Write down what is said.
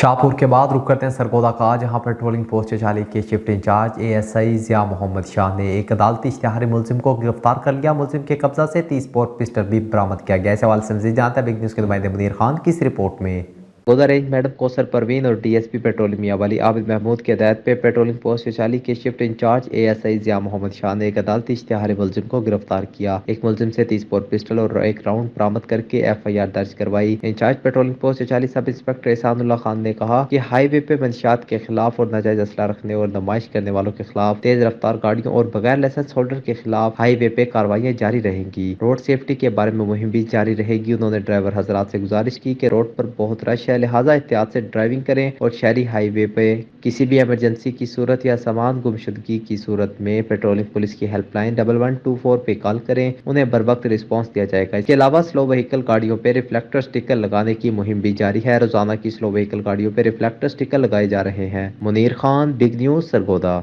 شاہپور کے بعد رخ کرتے ہیں سرگودا کا، جہاں پیٹرولنگ پوسٹ چالی کے shift incharge ASI Zia Muhammad Shah نے ایک عدالتی اشتہاری ملزم کو گرفتار کر لیا۔ ملزم کے قبضہ سے 30 بور پسٹل بھی برآمد کیا گیا۔ اس حوالے سے مزید جانتا ہے بگ نیوز کے نمائندے منیر خان کی اس رپورٹ میں۔ سرگودا رینج میڈم کوثر پروین اور DSP پیٹرولنگ میاں والی عابد محمود کی ہدایت پہ پیٹرولنگ پوسٹ چالی کے shift incharge ASI Zia Muhammad Shah نے ایک عدالتی اشتہاری ملزم کو گرفتار کیا۔ ایک ملزم سے 30 بور پسٹل اور ایک راؤنڈ برآمد کر کے FIR درج کروائی۔ انچارج پیٹرولنگ پوسٹ چالی سب انسپکٹر احسان اللہ خان نے کہا کہ ہائی وے پہ منشیات کے خلاف اور ناجائز اسلحہ رکھنے اور نمائش کرنے والوں کے خلاف، تیز رفتار گاڑیوں اور بغیر لائسنس ہولڈر کے خلاف ہائی وے پہ کارروائیاں جاری رہیں گی۔ روڈ سیفٹی کے بارے میں مہم بھی جاری رہے گی۔ انہوں نے ڈرائیور حضرات سے گزارش کی کہ روڈ پر بہت رش ہے، لہٰذا احتیاط سے ڈرائیونگ کریں اور شہری ہائی وے پہ کسی بھی ایمرجنسی کی صورت یا سامان گمشدگی کی صورت میں پیٹرولنگ پولیس کی ہیلپ لائن 1124 پہ کال کریں، انہیں بروقت رسپانس دیا جائے گا۔ اس کے علاوہ سلو وہیکل گاڑیوں پہ ریفلیکٹر اسٹیکر لگانے کی مہم بھی جاری ہے۔ روزانہ کی سلو وہیکل گاڑیوں پہ ریفلیکٹر اسٹیکر لگائے جا رہے ہیں۔ Munir Khan, big news, Sargodha.